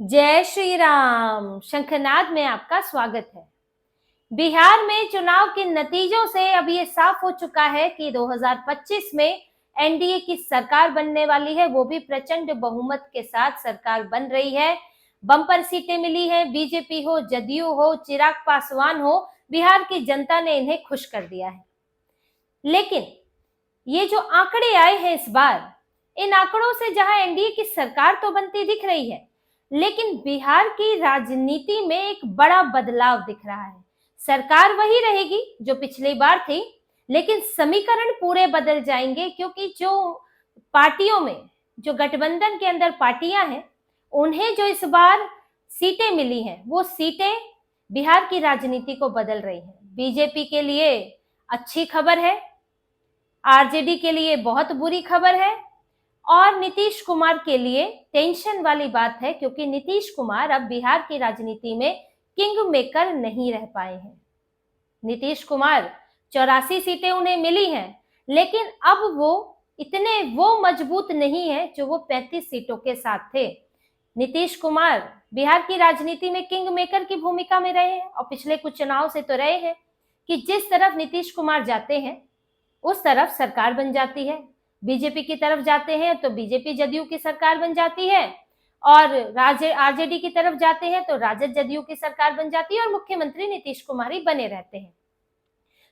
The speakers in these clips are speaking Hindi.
जय श्री राम। शंखनाद में आपका स्वागत है। बिहार में चुनाव के नतीजों से अब ये साफ हो चुका है कि 2025 में एनडीए की सरकार बनने वाली है, वो भी प्रचंड बहुमत के साथ सरकार बन रही है। बम्पर सीटें मिली हैं, बीजेपी हो, जदयू हो, चिराग पासवान हो, बिहार की जनता ने इन्हें खुश कर दिया है। लेकिन ये जो आंकड़े आए हैं इस बार, इन आंकड़ों से जहां एनडीए की सरकार तो बनती दिख रही है, लेकिन बिहार की राजनीति में एक बड़ा बदलाव दिख रहा है। सरकार वही रहेगी जो पिछली बार थी, लेकिन समीकरण पूरे बदल जाएंगे, क्योंकि जो पार्टियों में, जो गठबंधन के अंदर पार्टियां हैं, उन्हें जो इस बार सीटें मिली हैं, वो सीटें बिहार की राजनीति को बदल रही हैं। बीजेपी के लिए अच्छी खबर है, आरजेडी के लिए बहुत बुरी खबर है, और नीतीश कुमार के लिए टेंशन वाली बात है, क्योंकि नीतीश कुमार अब बिहार की राजनीति में किंग मेकर नहीं रह पाए हैं। नीतीश कुमार 84 सीटें उन्हें मिली हैं, लेकिन अब वो मजबूत नहीं है जो वो 35 सीटों के साथ थे। नीतीश कुमार बिहार की राजनीति में किंग मेकर की भूमिका में रहे हैं, और पिछले कुछ चुनाव से तो रहे हैं कि जिस तरफ नीतीश कुमार जाते हैं उस तरफ सरकार बन जाती है। बीजेपी की तरफ जाते हैं तो बीजेपी जदयू की सरकार बन जाती है, और आरजेडी की तरफ जाते हैं तो राजद जदयू की सरकार बन जाती है, और मुख्यमंत्री नीतीश कुमार ही बने रहते हैं।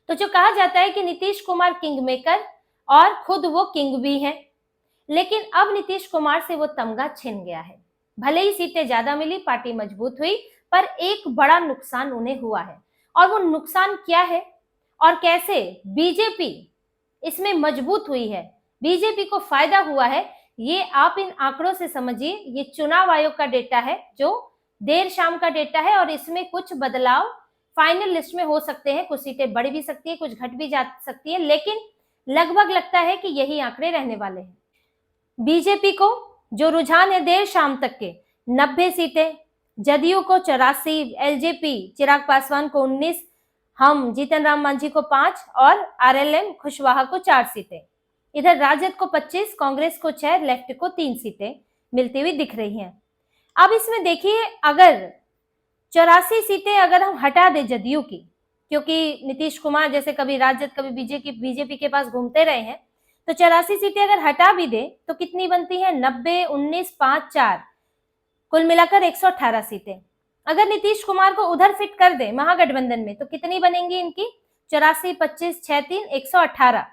तो जो कहा जाता है कि नीतीश कुमार किंग मेकर, और खुद वो किंग भी हैं, लेकिन अब नीतीश कुमार से वो तमगा छिन गया है। भले ही सीटें ज्यादा मिली, पार्टी मजबूत हुई, पर एक बड़ा नुकसान उन्हें हुआ है। और वो नुकसान क्या है और कैसे बीजेपी इसमें मजबूत हुई है, बीजेपी को फायदा हुआ है, ये आप इन आंकड़ों से समझिए। ये चुनाव आयोग का डेटा है, जो देर शाम का डेटा है, और इसमें कुछ बदलाव फाइनल लिस्ट में हो सकते हैं। कुछ सीटें बढ़ भी सकती है, कुछ घट भी जा सकती है, लेकिन लगभग लगता है कि यही आंकड़े रहने वाले हैं। बीजेपी को जो रुझान है देर शाम तक के 90 सीटें, जदयू को 84, एलजेपी चिराग पासवान को 19, हम जीतन राम मांझी को 5 और आरएलएम कुशवाहा को 4 सीटें। इधर राजद को 25, कांग्रेस को 6, लेफ्ट को 3 सीटें मिलती हुई दिख रही हैं। अब इसमें देखिए, अगर 84 सीटें अगर हम हटा दें जदयू की, क्योंकि नीतीश कुमार जैसे कभी राजद कभी बीजेपी के पास घूमते रहे हैं, तो 84 सीटें अगर हटा भी दे तो कितनी बनती है? 90, 19, 5, 4, कुल मिलाकर 118 सीटें। अगर नीतीश कुमार को उधर फिट कर दे महागठबंधन में, तो कितनी बनेंगी इनकी? 84, 25, 6, 3, 118।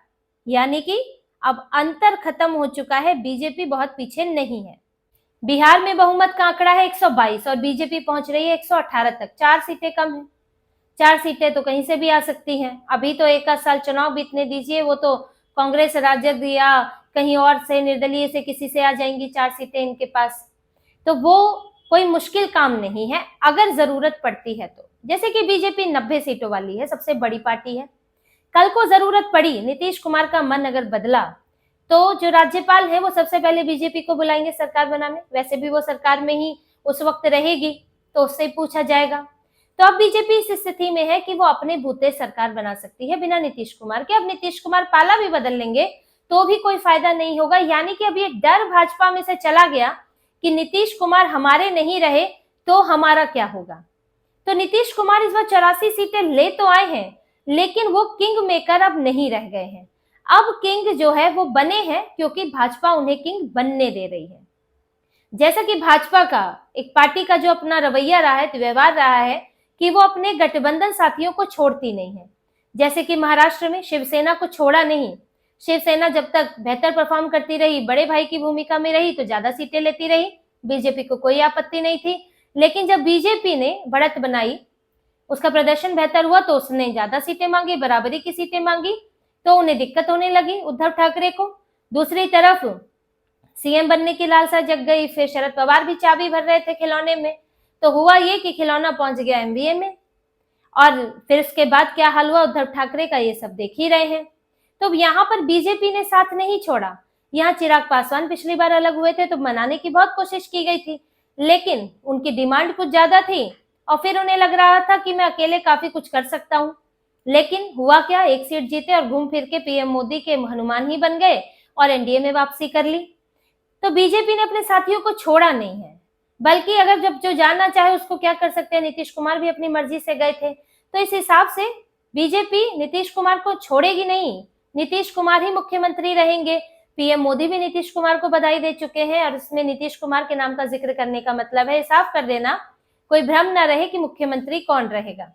यानी कि अब अंतर खत्म हो चुका है, बीजेपी बहुत पीछे नहीं है। बिहार में बहुमत का आंकड़ा है 122 और बीजेपी पहुंच रही है 118 तक। 4 सीटें कम है। 4 सीटें तो कहीं से भी आ सकती हैं। अभी तो एक आध साल चुनाव बीतने दीजिए, वो तो कांग्रेस, राजद या कहीं और से, निर्दलीय से किसी से आ जाएंगी 4 सीटें इनके पास। तो वो कोई मुश्किल काम नहीं है अगर जरूरत पड़ती है तो। जैसे कि बीजेपी 90 सीटों वाली है, सबसे बड़ी पार्टी है। कल को जरूरत पड़ी, नीतीश कुमार का मन अगर बदला, तो जो राज्यपाल है वो सबसे पहले बीजेपी को बुलाएंगे सरकार बनाने। वैसे भी वो सरकार में ही उस वक्त रहेगी, तो उससे पूछा जाएगा। तो अब बीजेपी इस स्थिति में है कि वो अपने बूते सरकार बना सकती है बिना नीतीश कुमार के। अब नीतीश कुमार पाला भी बदल लेंगे तो भी कोई फायदा नहीं होगा। यानी कि अब ये डर भाजपा में से चला गया कि नीतीश कुमार हमारे नहीं रहे तो हमारा क्या होगा। तो नीतीश कुमार इस बार 84 सीटें ले तो आए हैं, लेकिन वो किंग मेकर अब नहीं रह गए हैं। अब किंग जो है वो बने हैं क्योंकि भाजपा उन्हें किंग बनने दे रही है। जैसा कि भाजपा का एक पार्टी का जो अपना रवैया रहा है, व्यवहार रहा है, कि वो अपने गठबंधन साथियों को छोड़ती नहीं है। जैसे कि महाराष्ट्र में शिवसेना को छोड़ा नहीं। शिवसेना जब तक बेहतर परफॉर्म करती रही, बड़े भाई की भूमिका में रही, तो ज्यादा सीटें लेती रही, बीजेपी को कोई आपत्ति नहीं थी। लेकिन जब बीजेपी ने बढ़त बनाई, उसका प्रदर्शन बेहतर हुआ, तो उसने ज्यादा सीटें मांगी, बराबरी की सीटें मांगी, तो उन्हें दिक्कत होने लगी उद्धव ठाकरे को। दूसरी तरफ सीएम बनने की लालसा जग गई। फिर शरद पवार भी चाबी भर रहे थे खिलौने में, तो हुआ ये कि खिलौना पहुंच गया एमबीए में। और फिर उसके बाद क्या हाल हुआ उद्धव ठाकरे का, ये सब देख ही रहे हैं। तो यहाँ पर बीजेपी ने साथ नहीं छोड़ा। यहाँ चिराग पासवान पिछली बार अलग हुए थे तो मनाने की बहुत कोशिश की गई थी, लेकिन उनकी डिमांड कुछ ज्यादा थी, और फिर उन्हें लग रहा था कि मैं अकेले काफी कुछ कर सकता हूँ। लेकिन हुआ क्या, एक सीट जीते और घूम फिर के पीएम मोदी के हनुमान ही बन गए और एनडीए में वापसी कर ली। तो बीजेपी ने अपने साथियों को छोड़ा नहीं है। बल्कि अगर जब जो जाना चाहे उसको क्या कर सकते हैं, नीतीश कुमार भी अपनी मर्जी से गए थे। तो इस हिसाब से बीजेपी नीतीश कुमार को छोड़ेगी नहीं, नीतीश कुमार ही मुख्यमंत्री रहेंगे। पीएम मोदी भी नीतीश कुमार को बधाई दे चुके हैं और इसमें नीतीश कुमार के नाम का जिक्र करने का मतलब है साफ कर देना, कोई भ्रम ना रहे कि मुख्यमंत्री कौन रहेगा।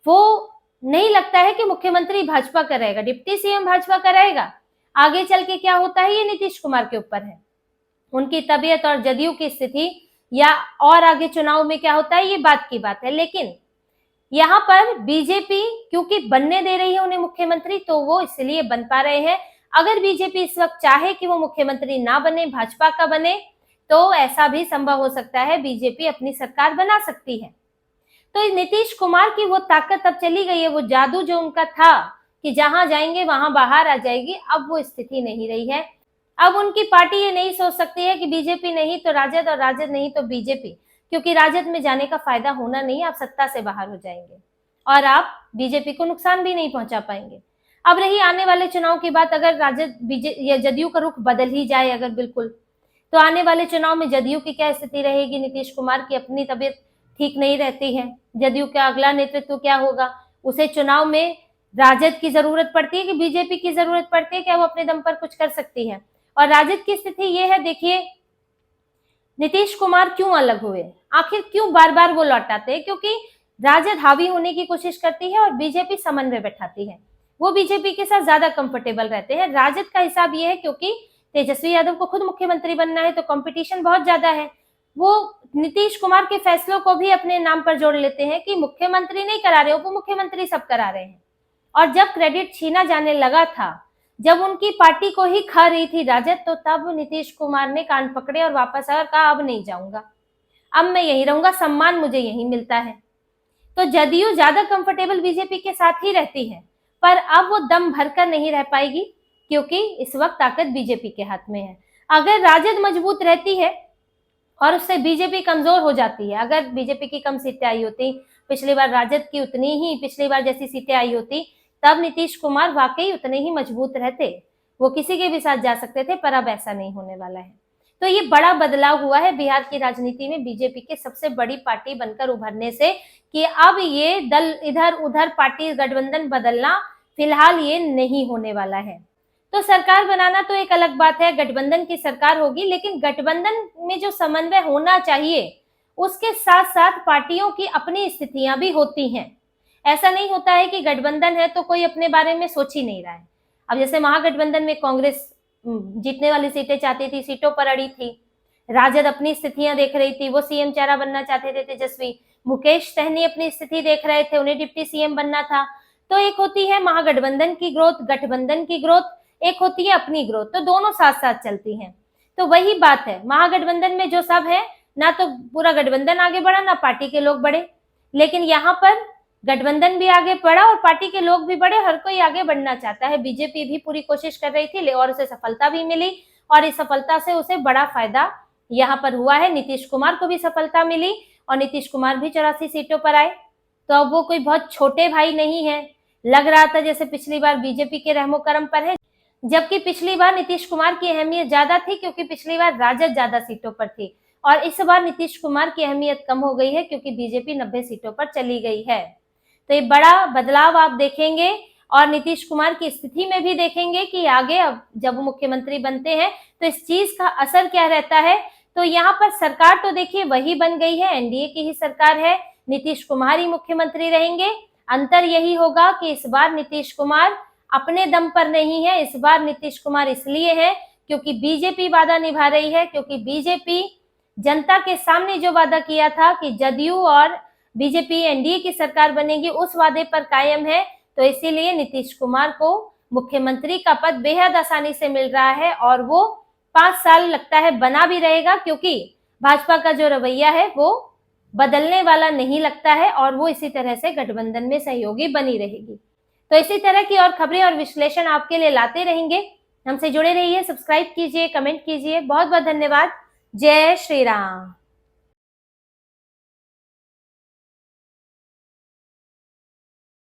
वो नहीं लगता है कि मुख्यमंत्री भाजपा का रहेगा, डिप्टी सीएम भाजपा का रहेगा। आगे चल के क्या होता है ये नीतीश कुमार के ऊपर है, उनकी तबीयत और जदयू की स्थिति, या और आगे चुनाव में क्या होता है ये बात की बात है। लेकिन यहाँ पर बीजेपी क्योंकि बनने दे रही है उन्हें मुख्यमंत्री, तो वो इसलिए बन पा रहे हैं। अगर बीजेपी इस वक्त चाहे कि वो मुख्यमंत्री ना बने, भाजपा का बने, तो ऐसा भी संभव हो सकता है, बीजेपी अपनी सरकार बना सकती है। तो नीतीश कुमार की वो ताकत अब चली गई है, वो जादू जो उनका था कि जहां जाएंगे वहां बाहर आ जाएगी, अब वो स्थिति नहीं रही है। अब उनकी पार्टी ये नहीं सोच सकती है कि बीजेपी नहीं तो राजद और राजद नहीं तो बीजेपी, क्योंकि राजद में जाने का फायदा होना नहीं, आप सत्ता से बाहर हो जाएंगे और आप बीजेपी को नुकसान भी नहीं पहुंचा पाएंगे। अब रही आने वाले चुनाव की बात, अगर राजद या जदयू का रुख बदल ही जाए अगर बिल्कुल, तो आने वाले चुनाव में जदयू की क्या स्थिति रहेगी। नीतीश कुमार की अपनी तबीयत ठीक नहीं रहती है, जदयू का अगला नेतृत्व क्या होगा, उसे चुनाव में राजद की जरूरत पड़ती है कि बीजेपी की जरूरत पड़ती है, क्या वो अपने दम पर कुछ कर सकती है। और राजद की स्थिति ये है, देखिए नीतीश कुमार क्यों अलग हुए, आखिर क्यों बार बार वो लौटाते हैं, क्योंकि राजद हावी होने की कोशिश करती है और बीजेपी समन्वय बैठाती है, वो बीजेपी के साथ ज्यादा कंफर्टेबल रहते हैं। राजद का हिसाब ये है क्योंकि तेजस्वी यादव को खुद मुख्यमंत्री बनना है तो कंपटीशन बहुत ज्यादा है, वो नीतीश कुमार के फैसलों को भी अपने नाम पर जोड़ लेते हैं कि मुख्यमंत्री नहीं करा रहे, उप मुख्यमंत्री सब करा रहे हैं। और जब क्रेडिट छीना जाने लगा था, जब उनकी पार्टी को ही खा रही थी राजद, तो तब नीतीश कुमार ने कान पकड़े और वापस आए और कहा अब नहीं जाऊंगा, अब मैं यही रहूंगा, सम्मान मुझे यही मिलता है। तो जदयू ज्यादा कंफर्टेबल बीजेपी के साथ ही रहती है, पर अब वो दम भरकर नहीं रह पाएगी क्योंकि इस वक्त ताकत बीजेपी के हाथ में है। अगर राजद मजबूत रहती है और उससे बीजेपी कमजोर हो जाती है, अगर बीजेपी की कम सीटें आई होती, पिछली बार राजद की उतनी ही पिछली बार जैसी सीटें आई होती, तब नीतीश कुमार वाकई उतने ही मजबूत रहते, वो किसी के भी साथ जा सकते थे, पर अब ऐसा नहीं होने वाला है। तो ये बड़ा बदलाव हुआ है बिहार की राजनीति में बीजेपी के सबसे बड़ी पार्टी बनकर उभरने से, कि अब ये दल इधर उधर पार्टी गठबंधन बदलना फिलहाल ये नहीं होने वाला है। तो सरकार बनाना तो एक अलग बात है, गठबंधन की सरकार होगी, लेकिन गठबंधन में जो समन्वय होना चाहिए उसके साथ साथ पार्टियों की अपनी स्थितियां भी होती हैं। ऐसा नहीं होता है कि गठबंधन है तो कोई अपने बारे में सोच ही नहीं रहा है। अब जैसे महागठबंधन में कांग्रेस जीतने वाली सीटें चाहती थी, सीटों पर अड़ी थी, राजद अपनी स्थितियां देख रही थी, वो सीएम चेहरा बनना चाहते थे तेजस्वी, मुकेश सहनी अपनी स्थिति देख रहे थे, उन्हें डिप्टी सीएम बनना था। तो एक होती है महागठबंधन की ग्रोथ, गठबंधन की ग्रोथ, एक होती है अपनी ग्रोथ, तो दोनों साथ साथ चलती हैं। तो वही बात है, महागठबंधन में जो सब है, ना तो पूरा गठबंधन आगे बढ़ा ना पार्टी के लोग बढ़े, लेकिन यहाँ पर गठबंधन भी आगे बढ़ा और पार्टी के लोग भी बढ़े, हर कोई आगे बढ़ना चाहता है। बीजेपी भी पूरी कोशिश कर रही थी और उसे सफलता भी मिली, और इस सफलता से उसे बड़ा फायदा यहाँ पर हुआ है। नीतीश कुमार को भी सफलता मिली और नीतीश कुमार भी 84 सीटों पर आए, तो अब वो कोई बहुत छोटे भाई नहीं है। लग रहा था जैसे पिछली बार बीजेपी के रहमो करम पर है, जबकि पिछली बार नीतीश कुमार की अहमियत ज्यादा थी क्योंकि पिछली बार राजद ज्यादा सीटों पर थी, और इस बार नीतीश कुमार की अहमियत कम हो गई है क्योंकि बीजेपी 90 सीटों पर चली गई है। तो ये बड़ा बदलाव आप देखेंगे और नीतीश कुमार की स्थिति में भी देखेंगे कि आगे अब जब वो मुख्यमंत्री बनते हैं तो इस चीज का असर क्या रहता है। तो यहाँ पर सरकार तो देखिए वही बन गई है, एनडीए की ही सरकार है, नीतीश कुमार ही मुख्यमंत्री रहेंगे। अंतर यही होगा कि इस बार नीतीश कुमार अपने दम पर नहीं है, इस बार नीतीश कुमार इसलिए है क्योंकि बीजेपी वादा निभा रही है, क्योंकि बीजेपी जनता के सामने जो वादा किया था कि जदयू और बीजेपी एनडीए की सरकार बनेगी, उस वादे पर कायम है। तो इसीलिए नीतीश कुमार को मुख्यमंत्री का पद बेहद आसानी से मिल रहा है और वो 5 साल लगता है बना भी रहेगा, क्योंकि भाजपा का जो रवैया है वो बदलने वाला नहीं लगता है और वो इसी तरह से गठबंधन में सहयोगी बनी रहेगी। तो इसी तरह की और खबरें और विश्लेषण आपके लिए लाते रहेंगे। हमसे जुड़े रहिए, सब्सक्राइब कीजिए, कमेंट कीजिए। बहुत बहुत धन्यवाद। जय श्री राम।